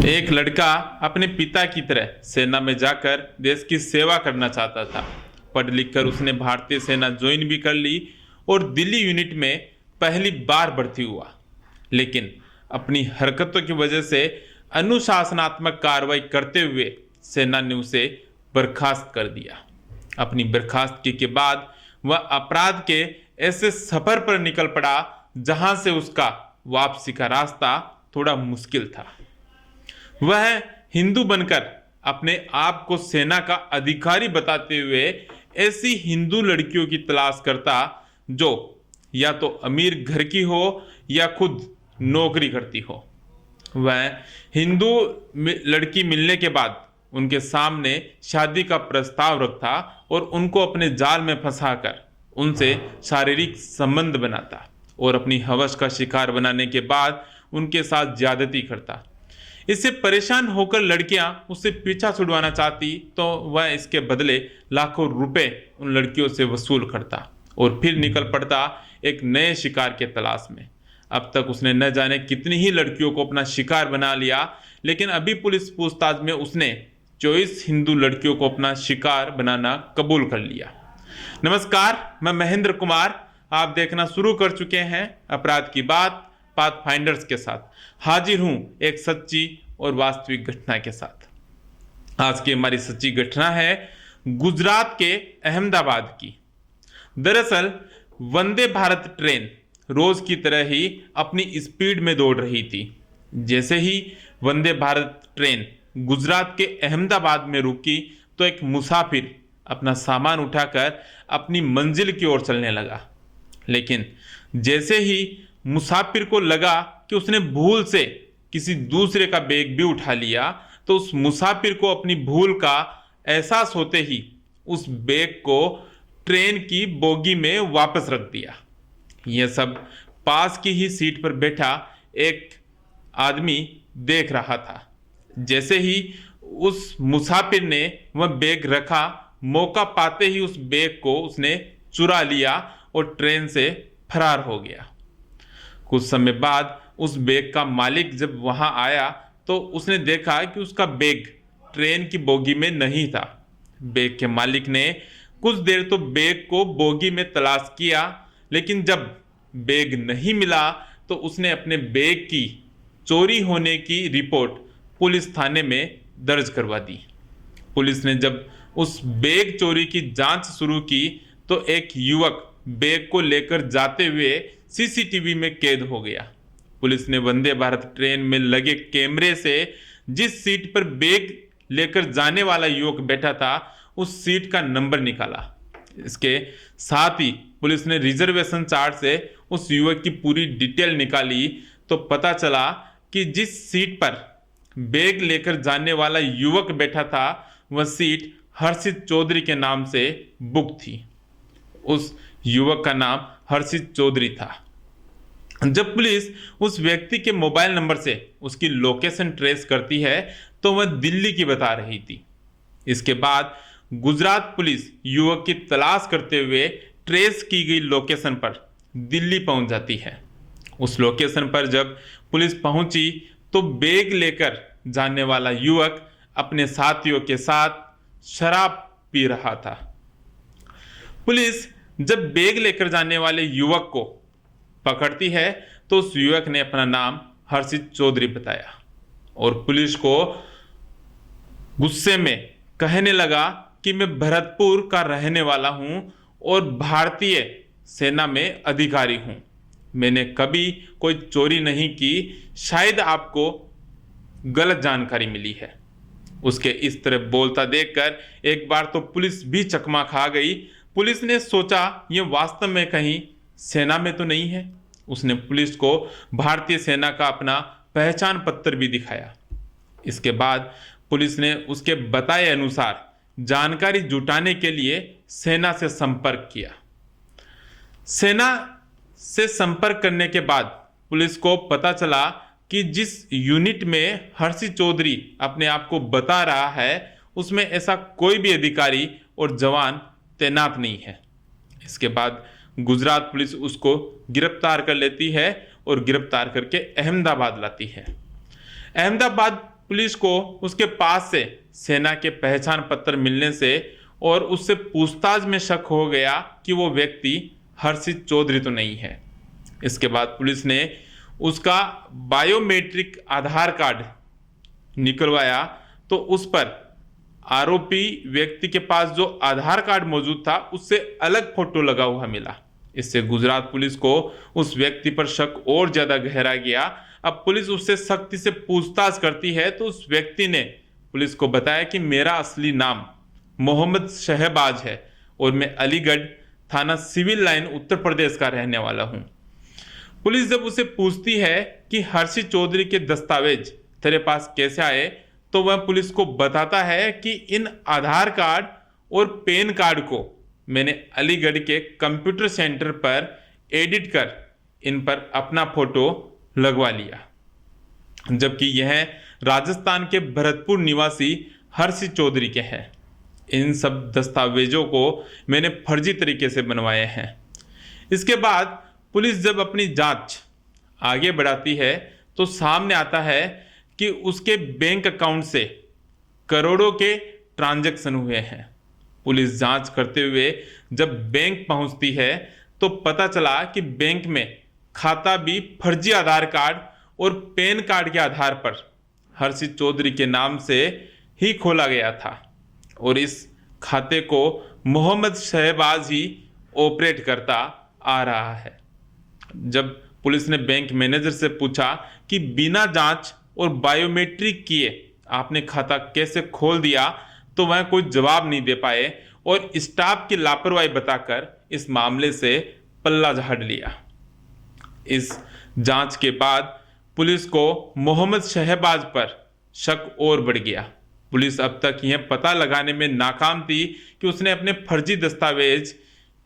एक लड़का अपने पिता की तरह सेना में जाकर देश की सेवा करना चाहता था। पढ़ लिख कर उसने भारतीय सेना ज्वाइन भी कर ली और दिल्ली यूनिट में पहली बार भर्ती हुआ। लेकिन अपनी हरकतों की वजह से अनुशासनात्मक कार्रवाई करते हुए सेना ने उसे बर्खास्त कर दिया। अपनी बर्खास्तगी के बाद वह अपराध के ऐसे सफर पर निकल पड़ा जहां से उसका वापसी का रास्ता थोड़ा मुश्किल था। वह हिंदू बनकर अपने आप को सेना का अधिकारी बताते हुए ऐसी हिंदू लड़कियों की तलाश करता जो या तो अमीर घर की हो या खुद नौकरी करती हो। वह हिंदू लड़की मिलने के बाद उनके सामने शादी का प्रस्ताव रखता और उनको अपने जाल में फंसाकर उनसे शारीरिक संबंध बनाता और अपनी हवस का शिकार बनाने के बाद उनके साथ ज्यादती करता। इससे परेशान होकर लड़कियां उससे पीछा छुड़वाना चाहती तो वह इसके बदले लाखों रुपए उन लड़कियों से वसूल करता और फिर निकल पड़ता एक नए शिकार के तलाश में। अब तक उसने न जाने कितनी ही लड़कियों को अपना शिकार बना लिया, लेकिन अभी पुलिस पूछताछ में उसने 24 हिंदू लड़कियों को अपना शिकार बनाना कबूल कर लिया। नमस्कार, मैं महेंद्र कुमार। आप देखना शुरू कर चुके हैं अपराध की बात पाथफाइंडर्स के साथ। हाजिर हूं एक सच्ची और वास्तविक घटना के साथ। आज की हमारी सच्ची घटना है गुजरात के अहमदाबाद की। दरअसल वंदे भारत ट्रेन रोज की तरह ही अपनी स्पीड में दौड़ रही थी। जैसे ही वंदे भारत ट्रेन गुजरात के अहमदाबाद में रुकी तो एक मुसाफिर अपना सामान उठाकर अपनी मंजिल की ओर चलने लगा। लेकिन जैसे ही मुसाफिर को लगा कि उसने भूल से किसी दूसरे का बैग भी उठा लिया तो उस मुसाफिर को अपनी भूल का एहसास होते ही उस बैग को ट्रेन की बोगी में वापस रख दिया। यह सब पास की ही सीट पर बैठा एक आदमी देख रहा था। जैसे ही उस मुसाफिर ने वह बैग रखा, मौका पाते ही उस बैग को उसने चुरा लिया और ट्रेन से फरार हो गया। कुछ समय बाद उस बैग का मालिक जब वहां आया तो उसने देखा कि उसका बैग ट्रेन की बोगी में नहीं था। बैग के मालिक ने कुछ देर तो बैग को बोगी में तलाश किया, लेकिन जब बैग नहीं मिला तो उसने अपने बैग की चोरी होने की रिपोर्ट पुलिस थाने में दर्ज करवा दी। पुलिस ने जब उस बैग चोरी की जांच शुरू की तो एक युवक बैग को लेकर जाते हुए सीसीटीवी में कैद हो गया। पुलिस ने वंदे भारत ट्रेन में लगे कैमरे से जिस सीट पर बैग लेकर जाने वाला युवक बैठा था उस सीट का नंबर निकाला। इसके साथ ही पुलिस ने रिजर्वेशन चार्ट से उस युवक की पूरी डिटेल निकाली तो पता चला कि जिस सीट पर बैग लेकर जाने वाला युवक बैठा था वह सीट हर्षित चौधरी के नाम से बुक थी। उस युवक का नाम हर्षित चौधरी था। जब पुलिस उस व्यक्ति के मोबाइल नंबर से उसकी लोकेशन ट्रेस करती है तो वह दिल्ली की बता रही थी। इसके बाद गुजरात पुलिस युवक की तलाश करते हुए ट्रेस की गई लोकेशन पर दिल्ली पहुंच जाती है। उस लोकेशन पर जब पुलिस पहुंची तो बैग लेकर जाने वाला युवक अपने साथियों के साथ शराब पी रहा था। पुलिस जब बैग लेकर जाने वाले युवक को पकड़ती है तो उस युवक ने अपना नाम हर्षित चौधरी बताया और पुलिस को गुस्से में कहने लगा कि मैं भरतपुर का रहने वाला हूं और भारतीय सेना में अधिकारी हूं। मैंने कभी कोई चोरी नहीं की, शायद आपको गलत जानकारी मिली है। उसके इस तरह बोलता देखकर एक बार तो पुलिस भी चकमा खा गई। पुलिस ने सोचा यह वास्तव में कहीं सेना में तो नहीं है। उसने पुलिस को भारतीय सेना का अपना पहचान पत्र भी दिखाया। इसके बाद पुलिस ने उसके बताए अनुसार जानकारी जुटाने के लिए सेना से संपर्क किया। सेना से संपर्क करने के बाद पुलिस को पता चला कि जिस यूनिट में हर्षित चौधरी अपने आप को बता रहा है उसमें ऐसा कोई भी अधिकारी और जवान तैनात नहीं है। इसके बाद गुजरात पुलिस उसको गिरफ्तार कर लेती है और गिरफ्तार करके अहमदाबाद लाती है। अहमदाबाद पुलिस को उसके पास से सेना के पहचान पत्र मिलने से और उससे पूछताछ में शक हो गया कि वो व्यक्ति हर्षित चौधरी तो नहीं है। इसके बाद पुलिस ने उसका बायोमेट्रिक आधार कार्ड निकलवाया तो उस पर आरोपी व्यक्ति के पास जो आधार कार्ड मौजूद था उससे अलग फोटो लगा हुआ मिला। इससे गुजरात पुलिस को उस व्यक्ति पर शक और ज्यादा गहरा गया। अब पुलिस उससे सख्ती से पूछताछ करती है तो उस व्यक्ति ने पुलिस को बताया कि मेरा असली नाम मोहम्मद शहबाज है और मैं अलीगढ़ थाना सिविल लाइन उत्तर प्रदेश का रहने वाला हूं। पुलिस जब उसे पूछती है कि हर्षित चौधरी के दस्तावेज तेरे पास कैसे आए तो वह पुलिस को बताता है कि इन आधार कार्ड और पैन कार्ड को मैंने अलीगढ़ के कंप्यूटर सेंटर पर एडिट कर इन पर अपना फोटो लगवा लिया, जबकि यह राजस्थान के भरतपुर निवासी हर्षित चौधरी के हैं। इन सब दस्तावेजों को मैंने फर्जी तरीके से बनवाए हैं। इसके बाद पुलिस जब अपनी जांच आगे बढ़ाती है तो सामने आता है कि उसके बैंक अकाउंट से करोड़ों के ट्रांजैक्शन हुए हैं। पुलिस जांच करते हुए जब बैंक पहुंचती है तो पता चला कि बैंक में खाता भी फर्जी आधार कार्ड और पैन कार्ड के आधार पर हर्षित चौधरी के नाम से ही खोला गया था और इस खाते को मोहम्मद शहबाज ही ऑपरेट करता आ रहा है। जब पुलिस ने बैंक मैनेजर से पूछा कि बिना जांच और बायोमेट्रिक किए आपने खाता कैसे खोल दिया तो वह कोई जवाब नहीं दे पाए और स्टाफ की लापरवाही बताकर इस मामले से पल्ला झाड़ लिया। इस जांच के बाद पुलिस को मोहम्मद शहबाज पर शक और बढ़ गया। पुलिस अब तक यह पता लगाने में नाकाम थी कि उसने अपने फर्जी दस्तावेज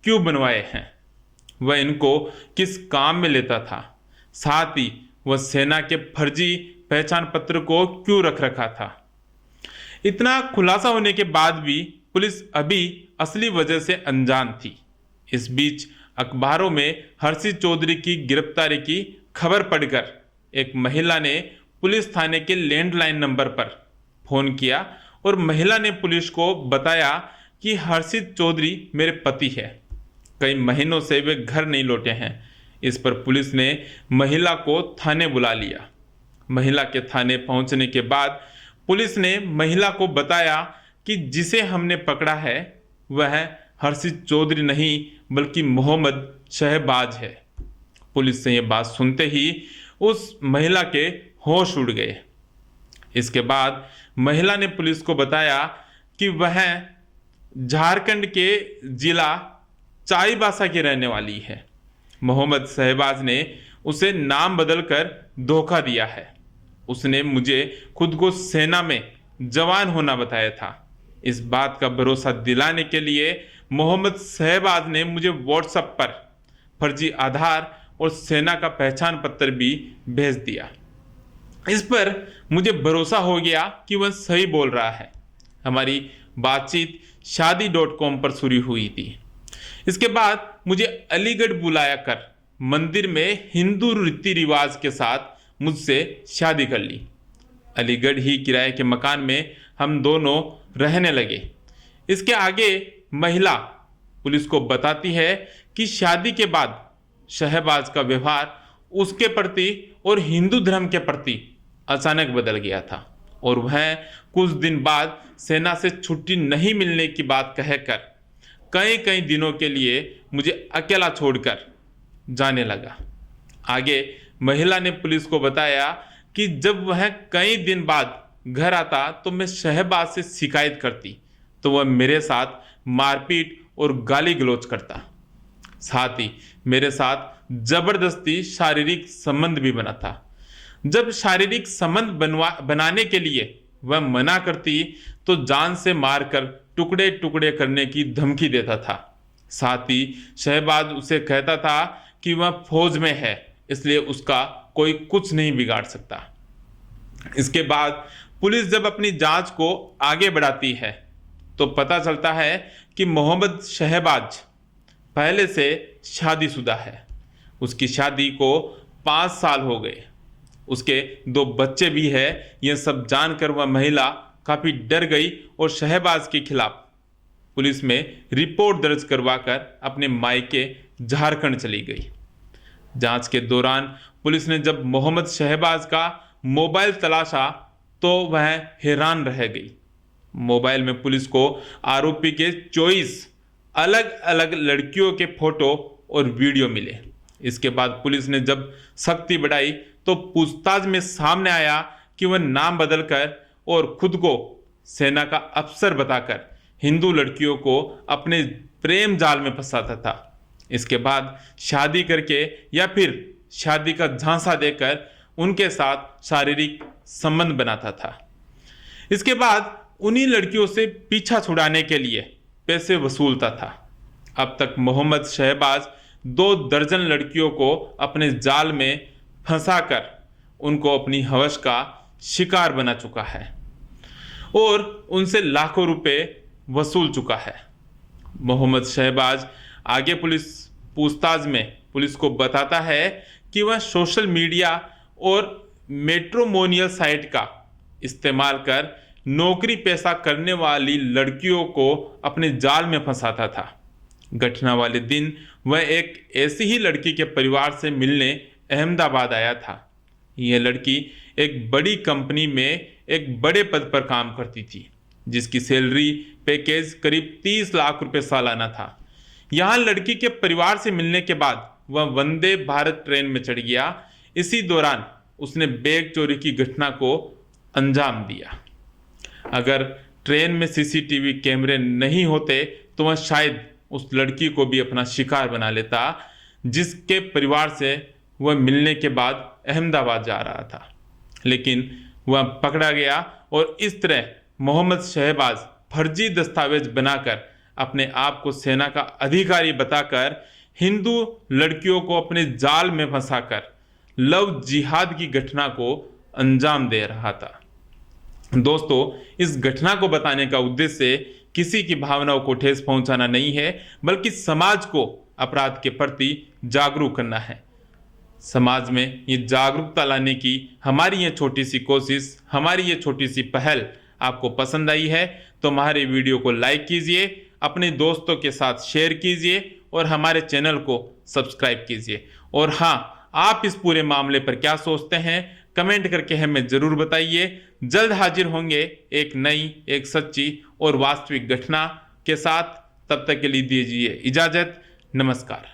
क्यों बनवाए हैं, वह इनको किस काम में लेता था, साथ ही वह सेना के फर्जी पहचान पत्र को क्यों रख रखा था। इतना खुलासा होने के बाद भी पुलिस अभी असली वजह से अनजान थी। इस बीच अखबारों में हर्षित चौधरी की गिरफ्तारी की खबर पढ़कर एक महिला ने पुलिस थाने के लैंडलाइन नंबर पर फोन किया और महिला ने पुलिस को बताया कि हर्षित चौधरी मेरे पति है, कई महीनों से वे घर नहीं लौटे हैं। इस पर पुलिस ने महिला को थाने बुला लिया। महिला के थाने पहुंचने के बाद पुलिस ने महिला को बताया कि जिसे हमने पकड़ा है वह हर्षित चौधरी नहीं बल्कि मोहम्मद शहबाज है। पुलिस से यह बात सुनते ही उस महिला के होश उड़ गए। इसके बाद महिला ने पुलिस को बताया कि वह झारखंड के जिला चाईबासा की रहने वाली है। मोहम्मद शहबाज ने उसे नाम बदलकर धोखा दिया है। उसने मुझे खुद को सेना में जवान होना बताया था। इस बात का भरोसा दिलाने के लिए मोहम्मद शहबाज ने मुझे व्हाट्सएप पर फर्जी आधार और सेना का पहचान पत्र भी भेज दिया। इस पर मुझे भरोसा हो गया कि वह सही बोल रहा है। हमारी बातचीत शादी.com पर शुरू हुई थी। इसके बाद मुझे अलीगढ़ बुलाया कर मंदिर में हिंदू रीति रिवाज के साथ मुझसे शादी कर ली। अलीगढ़ ही किराए के मकान में हम दोनों रहने लगे। इसके आगे महिला पुलिस को बताती है कि शादी के बाद शहबाज का व्यवहार उसके प्रति और हिंदू धर्म के प्रति अचानक बदल गया था और वह कुछ दिन बाद सेना से छुट्टी नहीं मिलने की बात कहकर कई कई दिनों के लिए मुझे अकेला छोड़कर जाने लगा। आगे महिला ने पुलिस को बताया कि जब वह कई दिन बाद घर आता तो मैं शहबाज से शिकायत करती तो वह मेरे साथ मारपीट और गाली गलौज करता, साथ ही मेरे साथ जबरदस्ती शारीरिक संबंध भी बना था। जब शारीरिक संबंध बनाने के लिए वह मना करती तो जान से मारकर टुकड़े टुकड़े करने की धमकी देता था। साथ ही शहबाज उसे कहता था कि वह फौज में है इसलिए उसका कोई कुछ नहीं बिगाड़ सकता। इसके बाद पुलिस जब अपनी जांच को आगे बढ़ाती है तो पता चलता है कि मोहम्मद शहबाज पहले से शादीशुदा है। उसकी शादी को 5 साल हो गए। उसके 2 बच्चे भी है। यह सब जानकर वह महिला काफी डर गई और शहबाज के खिलाफ पुलिस में रिपोर्ट दर्ज करवाकर अपने मायके झारखंड चली गई। जांच के दौरान पुलिस ने जब मोहम्मद शहबाज का मोबाइल तलाशा तो वह हैरान रह गई। मोबाइल में पुलिस को आरोपी के 24 अलग अलग लड़कियों के फोटो और वीडियो मिले। इसके बाद पुलिस ने जब सख्ती बढ़ाई तो पूछताछ में सामने आया कि वह नाम बदलकर और खुद को सेना का अफसर बताकर हिंदू लड़कियों को अपने प्रेम जाल में फंसाता था। इसके बाद शादी करके या फिर शादी का झांसा देकर उनके साथ शारीरिक संबंध बनाता था। इसके बाद उन्हीं लड़कियों से पीछा छुड़ाने के लिए पैसे वसूलता था। अब तक मोहम्मद शहबाज 2 दर्जन लड़कियों को अपने जाल में फंसाकर उनको अपनी हवस का शिकार बना चुका है और उनसे लाखों रुपए वसूल चुका है। मोहम्मद शहबाज आगे पुलिस पूछताछ में पुलिस को बताता है कि वह सोशल मीडिया और मैट्रिमोनियल साइट का इस्तेमाल कर नौकरी पेशा करने वाली लड़कियों को अपने जाल में फंसाता था। घटना वाले दिन वह एक ऐसी ही लड़की के परिवार से मिलने अहमदाबाद आया था। यह लड़की एक बड़ी कंपनी में एक बड़े पद पर काम करती थी, जिसकी सैलरी पैकेज करीब 30 लाख रुपए सालाना था। यहाँ लड़की के परिवार से मिलने के बाद वह वंदे भारत ट्रेन में चढ़ गया। इसी दौरान उसने बैग चोरी की घटना को अंजाम दिया। अगर ट्रेन में सीसीटीवी कैमरे नहीं होते तो वह शायद उस लड़की को भी अपना शिकार बना लेता, जिसके परिवार से वह मिलने के बाद अहमदाबाद जा रहा था। लेकिन वह पकड़ा गया और इस तरह मोहम्मद शहबाज फर्जी दस्तावेज बनाकर अपने आप को सेना का अधिकारी बताकर हिंदू लड़कियों को अपने जाल में फंसाकर लव जिहाद की घटना को अंजाम दे रहा था। दोस्तों, इस घटना को बताने का उद्देश्य किसी की भावनाओं को ठेस पहुंचाना नहीं है, बल्कि समाज को अपराध के प्रति जागरूक करना है। समाज में ये जागरूकता लाने की हमारी ये छोटी सी कोशिश, हमारी ये छोटी सी पहल आपको पसंद आई है तो हमारे वीडियो को लाइक कीजिए, अपने दोस्तों के साथ शेयर कीजिए और हमारे चैनल को सब्सक्राइब कीजिए। और हाँ, आप इस पूरे मामले पर क्या सोचते हैं कमेंट करके हमें जरूर बताइए। जल्द हाजिर होंगे एक नई, एक सच्ची और वास्तविक घटना के साथ। तब तक के लिए दीजिए इजाजत। नमस्कार।